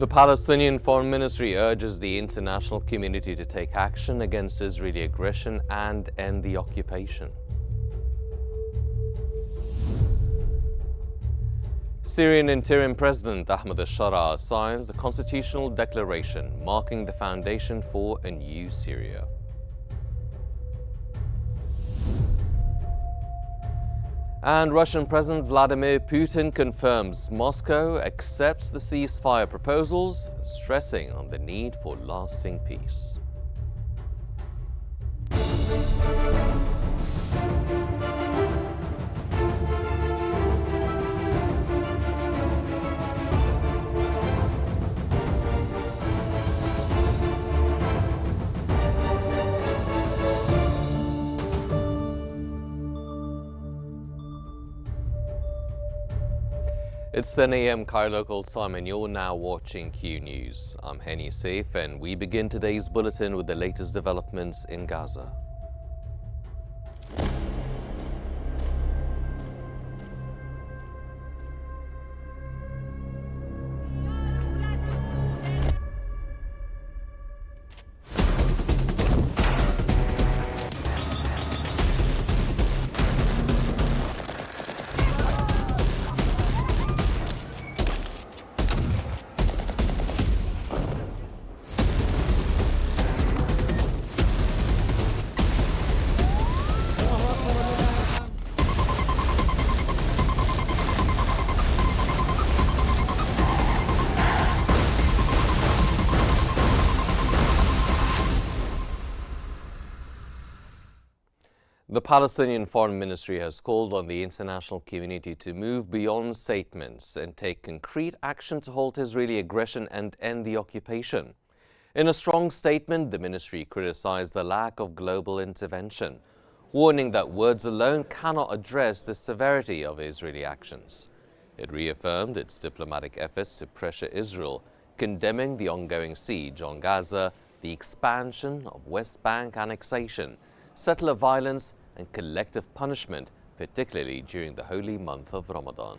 The Palestinian Foreign Ministry urges the international community to take action against Israeli aggression and end the occupation. Syrian interim president Ahmed al-Shara signs the constitutional declaration marking the foundation for a new Syria. And Russian President Vladimir Putin confirms Moscow accepts the ceasefire proposals, stressing on the need for lasting peace. It's 10 a.m. Cairo local time and you're now watching Qnews. I'm Henny Saif and we begin today's bulletin with the latest developments in Gaza. The Palestinian Foreign Ministry has called on the international community to move beyond statements and take concrete action to halt Israeli aggression and end the occupation. In a strong statement, the ministry criticized the lack of global intervention, warning that words alone cannot address the severity of Israeli actions. It reaffirmed its diplomatic efforts to pressure Israel, condemning the ongoing siege on Gaza, the expansion of West Bank annexation, settler violence, and collective punishment, particularly during the holy month of Ramadan.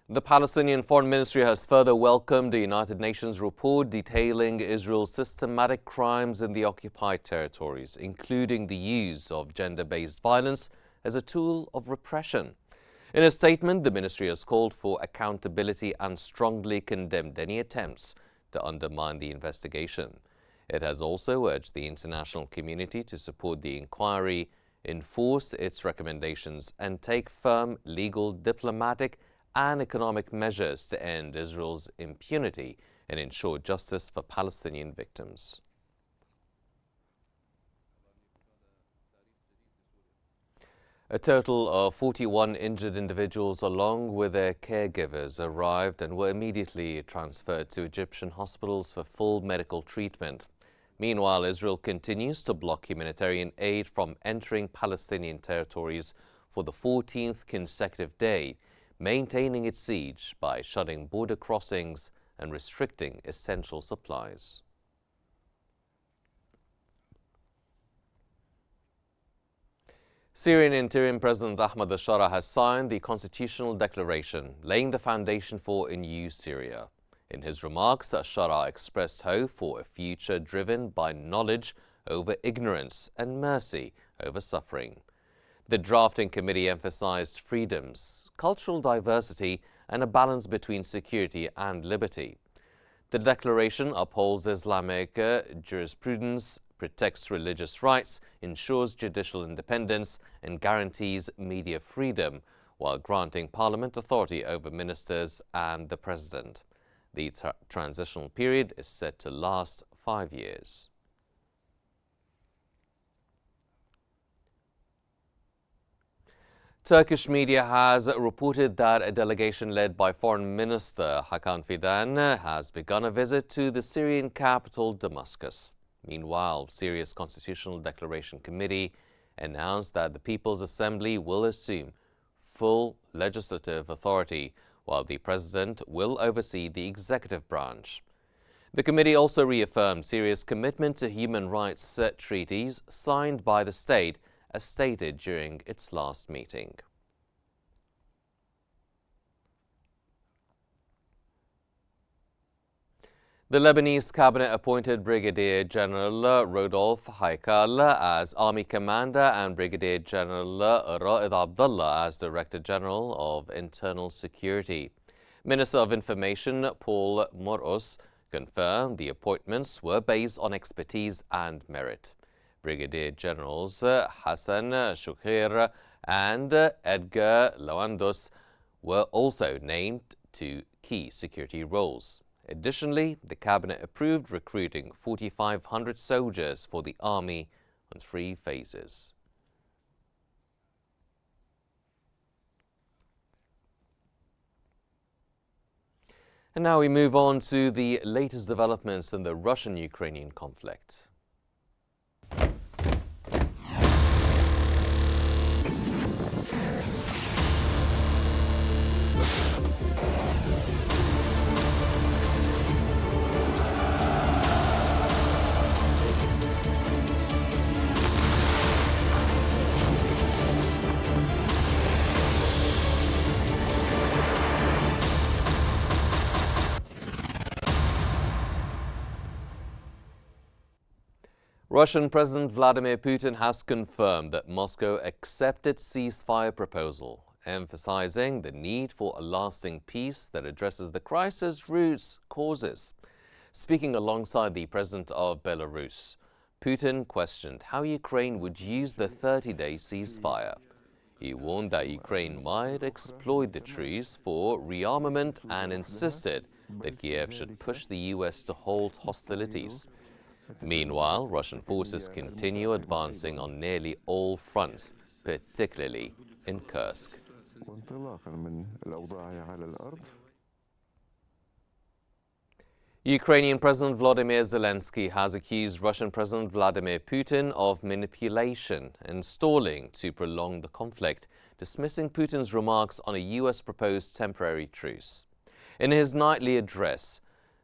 The Palestinian Foreign Ministry has further welcomed the United Nations report detailing Israel's systematic crimes in the occupied territories, including the use of gender-based violence as a tool of repression. In a statement, the ministry has called for accountability and strongly condemned any attempts to undermine the investigation. It has also urged the international community to support the inquiry, enforce its recommendations, and take firm legal, diplomatic, and economic measures to end Israel's impunity and ensure justice for Palestinian victims. A total of 41 injured individuals along with their caregivers arrived and were immediately transferred to Egyptian hospitals for full medical treatment. Meanwhile, Israel continues to block humanitarian aid from entering Palestinian territories for the 14th consecutive day, maintaining its siege by shutting border crossings and restricting essential supplies. Syrian interim president Ahmed al-Shara has signed the constitutional declaration, laying the foundation for a new Syria. In his remarks, al-Shara expressed hope for a future driven by knowledge over ignorance and mercy over suffering. The drafting committee emphasized freedoms, cultural diversity, and a balance between security and liberty. The declaration upholds Islamic jurisprudence, protects religious rights, ensures judicial independence, and guarantees media freedom, while granting parliament authority over ministers and the president. The transitional period is set to last 5 years. Turkish media has reported that a delegation led by Foreign Minister Hakan Fidan has begun a visit to the Syrian capital, Damascus. Meanwhile, Syria's Constitutional Declaration Committee announced that the People's Assembly will assume full legislative authority, while the president will oversee the executive branch. The committee also reaffirmed Syria's commitment to human rights treaties signed by the state, as stated during its last meeting. The Lebanese cabinet appointed Brigadier General Rodolphe Haikal as Army Commander and Brigadier General Ra'id Abdullah as Director General of Internal Security. Minister of Information Paul Moros confirmed the appointments were based on expertise and merit. Brigadier Generals Hassan Shukir and Edgar Lawandos were also named to key security roles. Additionally, the cabinet approved recruiting 4,500 soldiers for the army in 3 phases. And now we move on to the latest developments in the Russian-Ukrainian conflict. Russian President Vladimir Putin has confirmed that Moscow accepted ceasefire proposal, emphasizing the need for a lasting peace that addresses the crisis' root causes. Speaking alongside the president of Belarus, Putin questioned how Ukraine would use the 30-day ceasefire. He warned that Ukraine might exploit the truce for rearmament and insisted that Kiev should push the U.S. to halt hostilities. Meanwhile, Russian forces continue advancing on nearly all fronts, particularly in Kursk. Ukrainian President Volodymyr Zelensky has accused Russian President Vladimir Putin of manipulation and stalling to prolong the conflict, dismissing Putin's remarks on a U.S. proposed temporary truce. In his nightly address,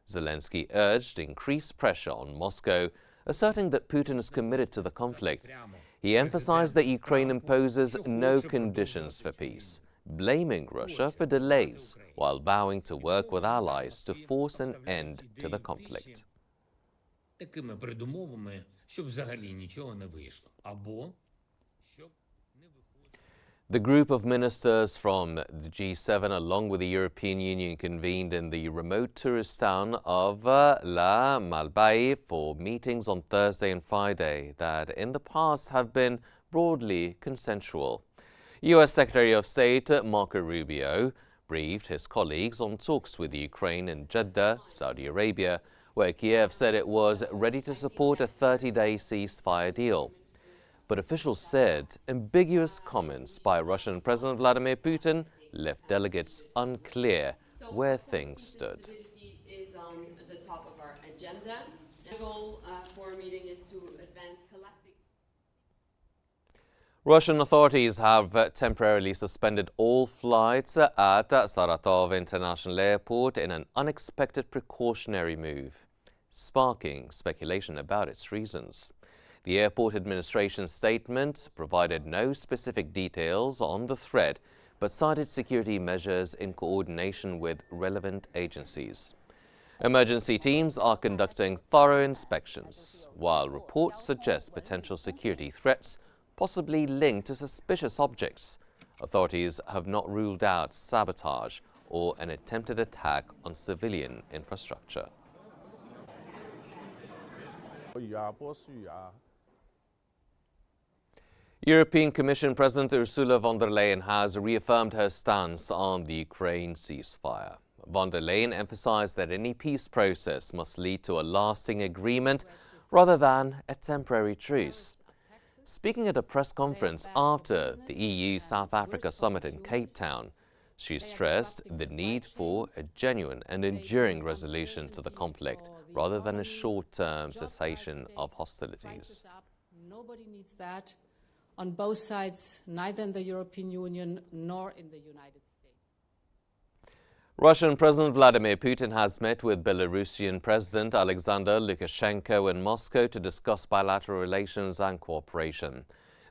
Zelensky urged increased pressure on Moscow, asserting that Putin is committed to the conflict. He emphasized that Ukraine imposes no conditions for peace, blaming Russia for delays, while vowing to work with allies to force an end to the conflict. The group of ministers from the G7, along with the European Union, convened in the remote tourist town of La Malbaie for meetings on Thursday and Friday that in the past have been broadly consensual. U.S. Secretary of State Marco Rubio briefed his colleagues on talks with Ukraine in Jeddah, Saudi Arabia, where Kiev said it was ready to support a 30-day ceasefire deal. But officials said ambiguous comments by Russian President Vladimir Putin left delegates unclear where things stood. Is on the top of our agenda. The goal for our meeting is to advance collective. Russian authorities have temporarily suspended all flights at Saratov International Airport in an unexpected precautionary move, sparking speculation about its reasons. The airport administration statement provided no specific details on the threat, but cited security measures in coordination with relevant agencies. Emergency teams are conducting thorough inspections, while reports suggest potential security threats, possibly linked to suspicious objects. Authorities have not ruled out sabotage or an attempted attack on civilian infrastructure. European Commission President Ursula von der Leyen has reaffirmed her stance on the Ukraine ceasefire. Von der Leyen emphasized that any peace process must lead to a lasting agreement rather than a temporary truce. Speaking at a press conference after the EU-South Africa summit in Cape Town, she stressed the need for a genuine and enduring resolution to the conflict rather than a short-term cessation of hostilities. Nobody needs that on both sides, neither in the European Union nor in the United States. Russian President Vladimir Putin has met with Belarusian President Alexander Lukashenko in Moscow to discuss bilateral relations and cooperation.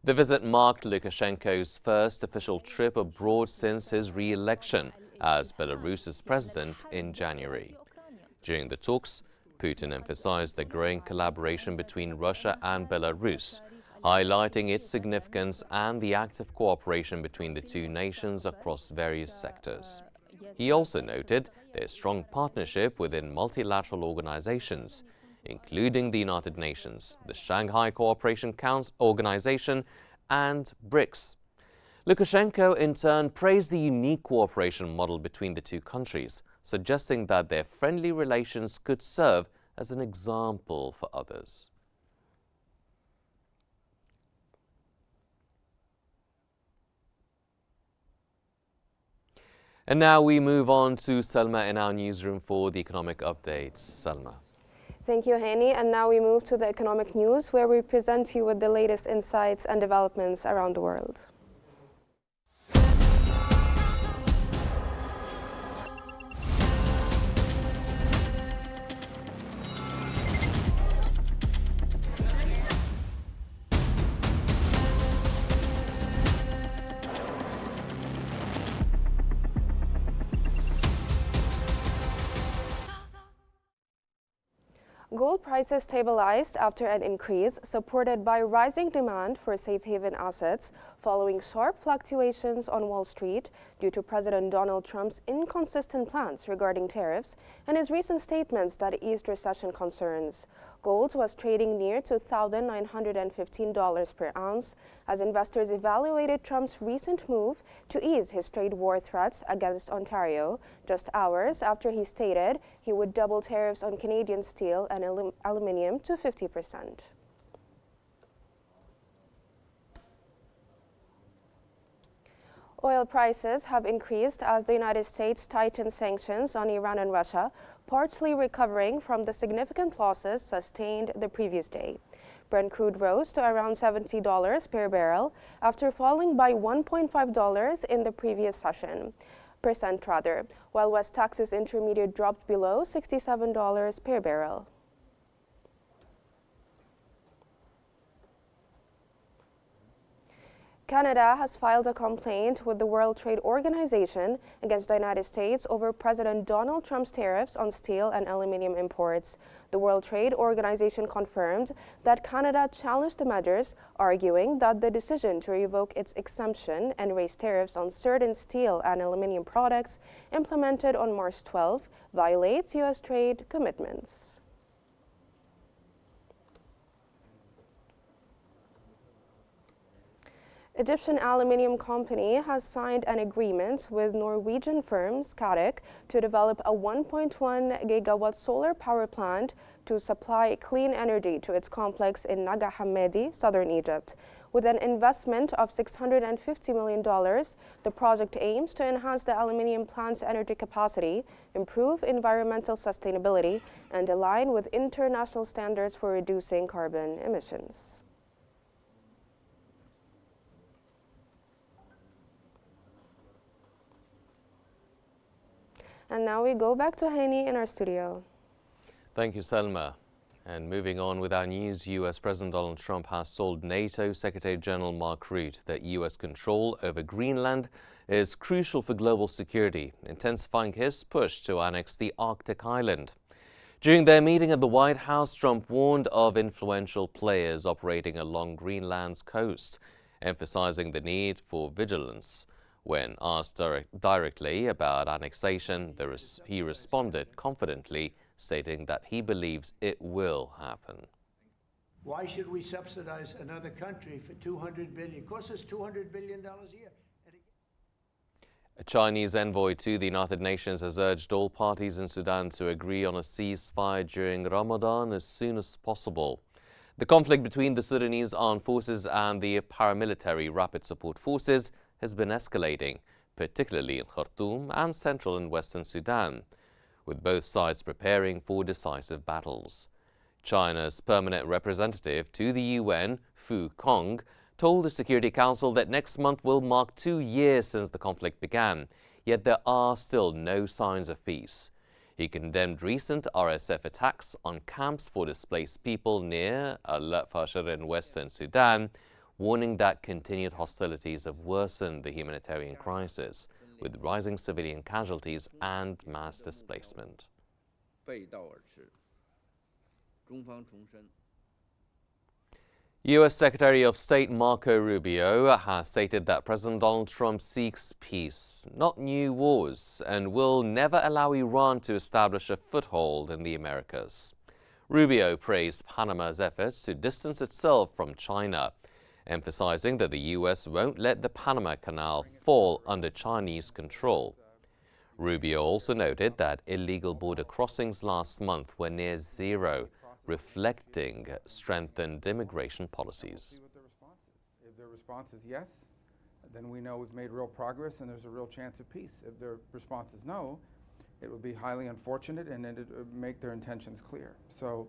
The visit marked Lukashenko's first official trip abroad since his re-election as Belarus's president in January. During the talks, Putin emphasized the growing collaboration between Russia and Belarus, highlighting its significance and the active cooperation between the two nations across various sectors. He also noted their strong partnership within multilateral organizations, including the United Nations, the Shanghai Cooperation Organization, and BRICS. Lukashenko, in turn, praised the unique cooperation model between the two countries, suggesting that their friendly relations could serve as an example for others. And now we move on to Selma in our newsroom for the economic updates. Selma. Thank you, Hani. And now we move to the economic news, where we present you with the latest insights and developments around the world. Gold prices stabilized after an increase supported by rising demand for safe haven assets following sharp fluctuations on Wall Street due to President Donald Trump's inconsistent plans regarding tariffs and his recent statements that eased recession concerns. Gold was trading near to $1,915 per ounce as investors evaluated Trump's recent move to ease his trade war threats against Ontario, just hours after he stated he would double tariffs on Canadian steel and aluminum to 50%. Oil prices have increased as the United States tightened sanctions on Iran and Russia, partially recovering from the significant losses sustained the previous day. Brent crude rose to around $70 per barrel after falling by $1.5 in the previous percent, while West Texas Intermediate dropped below $67 per barrel. Canada has filed a complaint with the World Trade Organization against the United States over President Donald Trump's tariffs on steel and aluminum imports. The World Trade Organization confirmed that Canada challenged the measures, arguing that the decision to revoke its exemption and raise tariffs on certain steel and aluminum products implemented on March 12 violates U.S. trade commitments. Egyptian aluminium company has signed an agreement with Norwegian firm Scatec to develop a 1.1 gigawatt solar power plant to supply clean energy to its complex in Naga Hammadi, southern Egypt. With an investment of $650 million, the project aims to enhance the aluminium plant's energy capacity, improve environmental sustainability, and align with international standards for reducing carbon emissions. And now we go back to Hani in our studio. Thank you, Selma. And moving on with our news, U.S. President Donald Trump has told NATO Secretary General Mark Rutte that U.S. control over Greenland is crucial for global security, intensifying his push to annex the Arctic island. During their meeting at the White House, Trump warned of influential players operating along Greenland's coast, emphasizing the need for vigilance. When asked directly about annexation, he responded confidently, stating that he believes it will happen. Why should we subsidize another country for $200 billion? It costs us $200 billion a year. A Chinese envoy to the United Nations has urged all parties in Sudan to agree on a ceasefire during Ramadan as soon as possible. The conflict between the Sudanese armed forces and the paramilitary rapid support forces has been escalating, particularly in Khartoum and central and western Sudan, with both sides preparing for decisive battles. China's permanent representative to the UN, Fu Kong, told the Security Council that next month will mark 2 years since the conflict began, yet there are still no signs of peace. He condemned recent RSF attacks on camps for displaced people near Al-Fashir in western Sudan, warning that continued hostilities have worsened the humanitarian crisis, with rising civilian casualties and mass displacement. 中方重申。 U.S. Secretary of State Marco Rubio has stated that President Donald Trump seeks peace, not new wars, and will never allow Iran to establish a foothold in the Americas. Rubio praised Panama's efforts to distance itself from China, emphasizing that the U.S. won't let the Panama Canal fall under Chinese control. Rubio also noted that illegal border crossings last month were near zero, reflecting strengthened immigration policies. See what the response is. If their response is yes, then we know we've made real progress and there's a real chance of peace. If their response is no, it would be highly unfortunate and it would make their intentions clear. So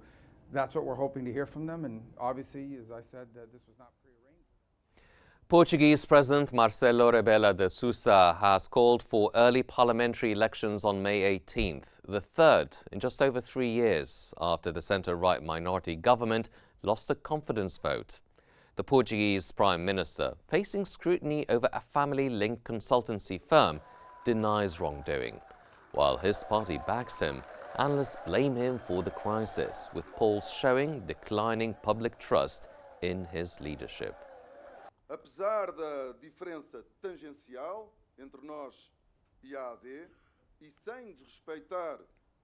that's what we're hoping to hear from them. And obviously, as I said, this was not prearranged. Portuguese President Marcelo Rebelo de Sousa has called for early parliamentary elections on May 18th, the third in just over 3 years after the centre-right minority government lost a confidence vote. The Portuguese Prime Minister, facing scrutiny over a family-linked consultancy firm, denies wrongdoing. While his party backs him, analysts blame him for the crisis, with polls showing declining public trust in his leadership. Apesar da diferença tangencial entre nós e a AD, e sem desrespeitar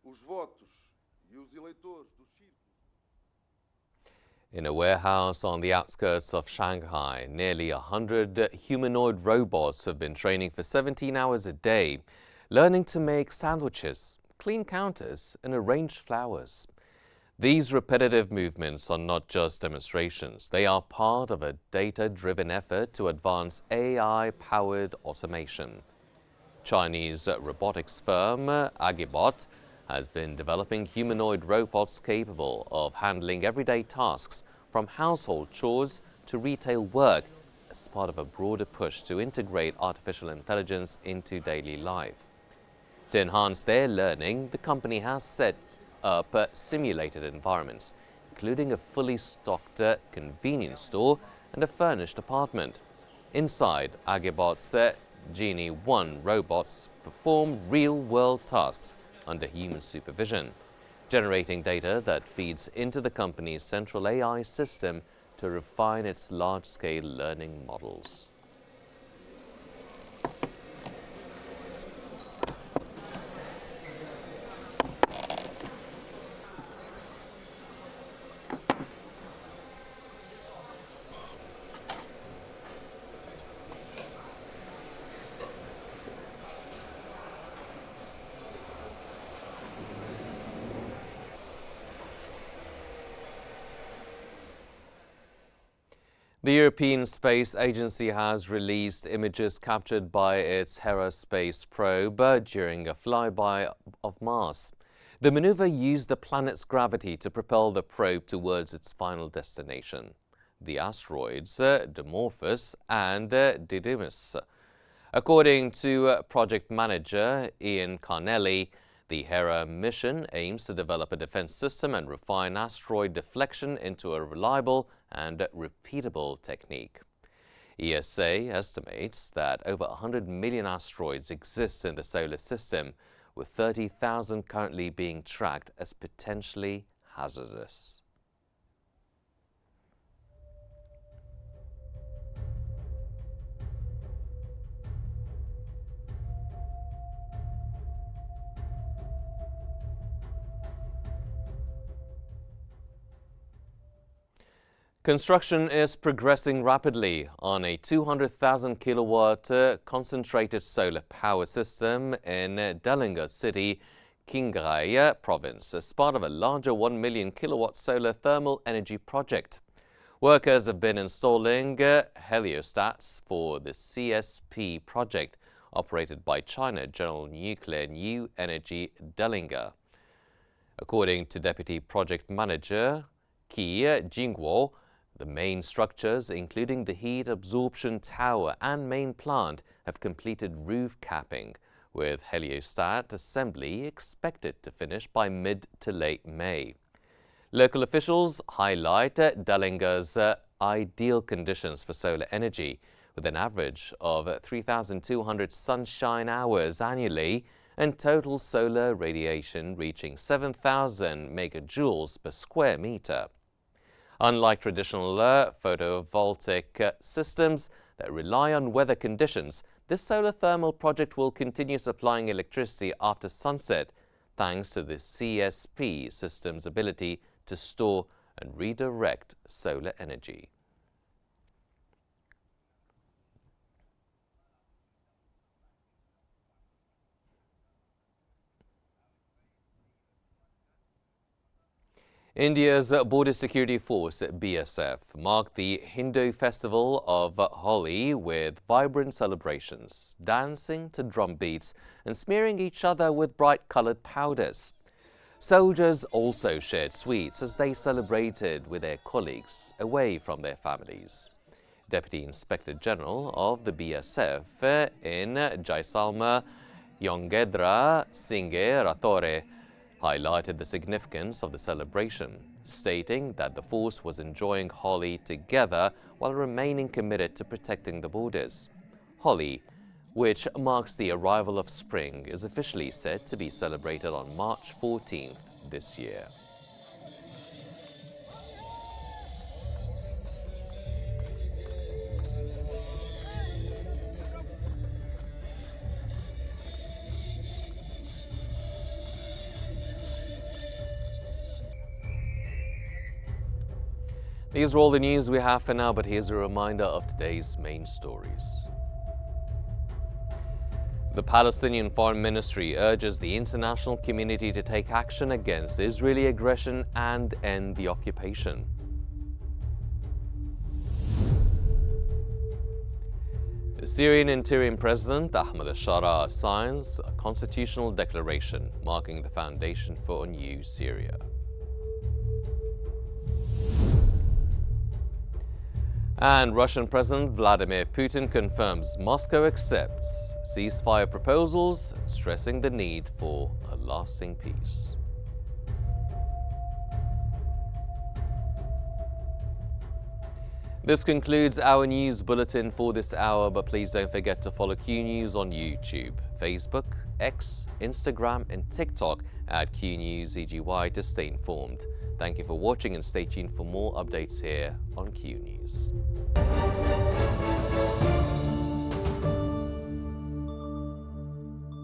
os votos e os eleitores do círculo. In a warehouse on the outskirts of Shanghai, nearly 100 humanoid robots have been training for 17 hours a day, learning to make sandwiches, clean counters, and arrange flowers. These repetitive movements are not just demonstrations. They are part of a data-driven effort to advance AI-powered automation. Chinese robotics firm Agibot has been developing humanoid robots capable of handling everyday tasks, from household chores to retail work, as part of a broader push to integrate artificial intelligence into daily life. To enhance their learning, the company has set up simulated environments, including a fully stocked convenience store and a furnished apartment. Inside, Agibot's Genie 1 robots perform real-world tasks under human supervision, generating data that feeds into the company's central AI system to refine its large-scale learning models. The European Space Agency has released images captured by its Hera space probe during a flyby of Mars. The maneuver used the planet's gravity to propel the probe towards its final destination, the asteroids Dimorphos and Didymus. According to project manager Ian Carnelli, the Hera mission aims to develop a defense system and refine asteroid deflection into a reliable and repeatable technique. ESA estimates that over 100 million asteroids exist in the solar system, with 30,000 currently being tracked as potentially hazardous. Construction is progressing rapidly on a 200,000 kilowatt concentrated solar power system in Dellinga City, Qinghai province, as part of a larger 1 million kilowatt solar thermal energy project. Workers have been installing heliostats for the CSP project, operated by China General Nuclear New Energy Dellinga. According to Deputy Project Manager Qi Jingguo, the main structures, including the heat absorption tower and main plant, have completed roof capping, with heliostat assembly expected to finish by mid to late May. Local officials highlight Dellinga's ideal conditions for solar energy, with an average of 3,200 sunshine hours annually and total solar radiation reaching 7,000 megajoules per square meter. Unlike traditional photovoltaic systems that rely on weather conditions, this solar thermal project will continue supplying electricity after sunset, thanks to the CSP system's ability to store and redirect solar energy. India's Border Security Force, BSF, marked the Hindu festival of Holi with vibrant celebrations, dancing to drum beats and smearing each other with bright-colored powders. Soldiers also shared sweets as they celebrated with their colleagues away from their families. Deputy Inspector General of the BSF in Jaisalmer, Yogendra Singh Rathore, highlighted the significance of the celebration, stating that the force was enjoying Holi together while remaining committed to protecting the borders. Holi, which marks the arrival of spring, is officially said to be celebrated on March 14th this year. These are all the news we have for now, but here's a reminder of today's main stories. The Palestinian Foreign Ministry urges the international community to take action against Israeli aggression and end the occupation. The Syrian interim president, Ahmed al-Shara, signs a constitutional declaration marking the foundation for a new Syria. And Russian President Vladimir Putin confirms Moscow accepts ceasefire proposals, stressing the need for a lasting peace. This concludes our news bulletin for this hour, but please don't forget to follow Qnews on YouTube, Facebook, X, Instagram and TikTok at Qnews EGY to stay informed. Thank you for watching and stay tuned for more updates here on Qnews.